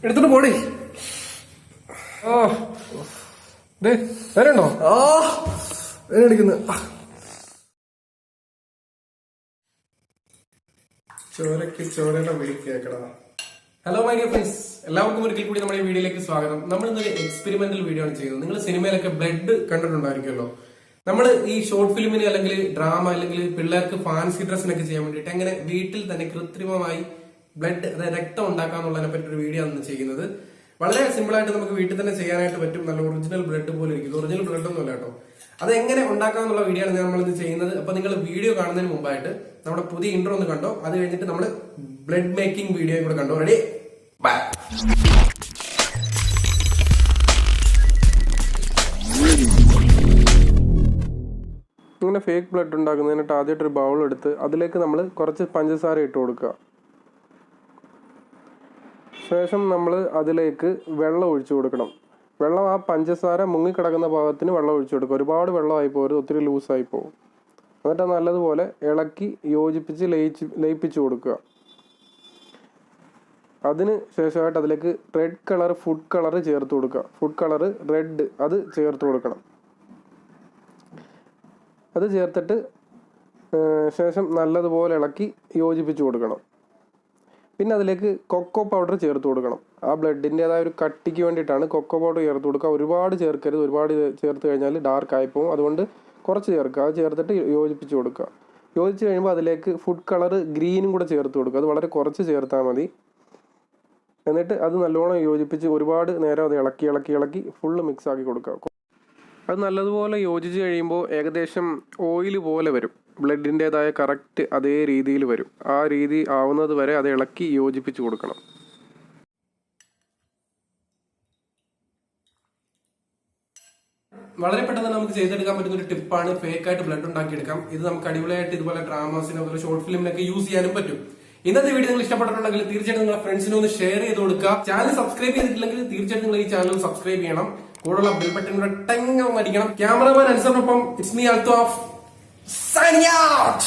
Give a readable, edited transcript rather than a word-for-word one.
എടുത്തോട്ട് പോടി. വേറെയുണ്ടോ? വേറെ അടിക്കുന്നു. ചോരക്ക് ചോരയുടെ വിളി കേക്കടാ. ഹലോ മൈ ഡിയർ ഫ്രണ്ട്സ്, എല്ലാവർക്കും ഒരിക്കൽ കൂടി നമ്മുടെ ഈ വീഡിയോയിലേക്ക് സ്വാഗതം. നമ്മൾ ഇന്നൊരു എക്സ്പെരിമെന്റൽ വീഡിയോ ആണ് ചെയ്യുന്നത്. നിങ്ങൾ സിനിമയിലൊക്കെ ബ്ലഡ് കണ്ടിട്ടുണ്ടായിരിക്കുമല്ലോ. നമ്മൾ ഈ ഷോർട്ട് ഫിലിമിന് അല്ലെങ്കിൽ ഡ്രാമ അല്ലെങ്കിൽ പിള്ളേർക്ക് ഫാൻസി ഡ്രസ്സിനൊക്കെ ചെയ്യാൻ വേണ്ടിയിട്ട് എങ്ങനെ വീട്ടിൽ തന്നെ കൃത്രിമമായി ബ്ലഡ്, അതായത് രക്തം ഉണ്ടാക്കാന്നുള്ളതിനെ പറ്റി ഒരു വീഡിയോ ആണ് ചെയ്യുന്നത്. വളരെ സിമ്പിൾ ആയിട്ട് നമുക്ക് വീട്ടിൽ തന്നെ ചെയ്യാനായിട്ട് പറ്റും. നല്ല ഒറിജിനൽ ബ്ലഡ് പോലെ ഇരിക്കും. ഒറിജിനൽ ബ്ലഡ് ഒന്നുമല്ല കേട്ടോ. അത് എങ്ങനെ ഉണ്ടാക്കാന്നുള്ള വീഡിയോ ആണ് നമ്മളിത് ചെയ്യുന്നത്. അപ്പൊ നിങ്ങൾ വീഡിയോ കാണുന്നതിന് മുമ്പായിട്ട് നമ്മുടെ പുതിയ ഇൻട്രോ ഒന്ന് കണ്ടോ. അത് കഴിഞ്ഞിട്ട് നമ്മൾ ബ്ലഡ് മേക്കിംഗ് വീഡിയോ കൂടെ കണ്ടോ. Ready, bye. ഇങ്ങനെ ഫേക്ക് ബ്ലഡ് ഉണ്ടാക്കുന്നതിനായിട്ട് ആദ്യമായിട്ട് ഒരു ബൗൾ എടുത്ത് അതിലേക്ക് നമ്മൾ കുറച്ച് പഞ്ചസാര ഇട്ട് കൊടുക്കുക. ശേഷം നമ്മൾ അതിലേക്ക് വെള്ളം ഒഴിച്ചു കൊടുക്കണം. വെള്ളം ആ പഞ്ചസാര മുങ്ങിക്കിടക്കുന്ന ഭാഗത്തിന് വെള്ളം ഒഴിച്ചു കൊടുക്കുക. ഒരുപാട് വെള്ളമായി പോരുത്, ഒത്തിരി ലൂസായി പോകും. എന്നിട്ട് നല്ലതുപോലെ ഇളക്കി യോജിപ്പിച്ച് ലയിപ്പിച്ചു കൊടുക്കുക. അതിന് ശേഷമായിട്ട് അതിലേക്ക് റെഡ് കളർ ഫുഡ് കളർ ചേർത്ത് കൊടുക്കുക. ഫുഡ് കളർ റെഡ് അത് ചേർത്ത് കൊടുക്കണം. അത് ചേർത്തിട്ട് ശേഷം നല്ലതുപോലെ ഇളക്കി യോജിപ്പിച്ച് കൊടുക്കണം. പിന്നെ അതിലേക്ക് കൊക്കോ പൗഡർ ചേർത്ത് കൊടുക്കണം. ആ ബ്ലഡിൻ്റെതായ ഒരു കട്ടിക്ക് വേണ്ടിയിട്ടാണ് കൊക്കോ പൗഡർ ചേർത്ത് കൊടുക്കുക. ഒരുപാട് ചേർക്കരുത്, ഒരുപാട് ചേർത്ത് കഴിഞ്ഞാൽ ഡാർക്ക് ആയിപ്പോവും. അതുകൊണ്ട് കുറച്ച് ചേർക്കുക. അത് ചേർത്തിട്ട് യോജിപ്പിച്ച് കൊടുക്കുക. യോജിച്ച് കഴിയുമ്പോൾ അതിലേക്ക് ഫുഡ് കളർ ഗ്രീനും കൂടെ ചേർത്ത് കൊടുക്കുക. അത് വളരെ കുറച്ച് ചേർത്താൽ മതി. എന്നിട്ട് അത് നല്ലോണം യോജിപ്പിച്ച് ഒരുപാട് നേരം അത് ഇളക്കി ഫുള്ള് മിക്സ് ആക്കി കൊടുക്കുക. അത് നല്ലതുപോലെ യോജിച്ച് കഴിയുമ്പോൾ ഏകദേശം ഓയിൽ പോലെ വരും. ബ്ലഡിൻ്റെതായ കറക്റ്റ് അതേ രീതിയിൽ വരും. ആ രീതി ആവുന്നത് വരെ അത് ഇളക്കി യോജിപ്പിച്ച് കൊടുക്കണം. വളരെ പെട്ടെന്ന് നമുക്ക് ചെയ്തെടുക്കാൻ പറ്റുന്ന ഒരു ടിപ്പാണ് ഫേക്കായിട്ട് ബ്ലഡ് ഉണ്ടാക്കിയെടുക്കാം. ഇത് നമുക്ക് അടിപൊളിയായിട്ട് ഇതുപോലെ ഡ്രാമാസിന് അതുപോലെ ഷോർട്ട് ഫിലിമിനൊക്കെ യൂസ് ചെയ്യാനും പറ്റും. ഇന്നത്തെ വീഡിയോ നിങ്ങൾ ഇഷ്ടപ്പെട്ടിട്ടുണ്ടെങ്കിൽ തീർച്ചയായിട്ടും നിങ്ങളുടെ ഫ്രണ്ട്സിനെ ഒന്ന് ഷെയർ ചെയ്ത് കൊടുക്കുക. ചാനൽ സബ്സ്ക്രൈബ് ചെയ്തിട്ടില്ലെങ്കിൽ തീർച്ചയായിട്ടും നിങ്ങൾ ഈ ചാനൽ സബ്സ്ക്രൈബ് ചെയ്യണം. കൂടുതലുള്ള ബെൽ ബട്ടൺ കൂടെ ടങ് അടിക്കണം. ക്യാമറമാൻ അനുസരണൊപ്പം it's me Althaf signing out.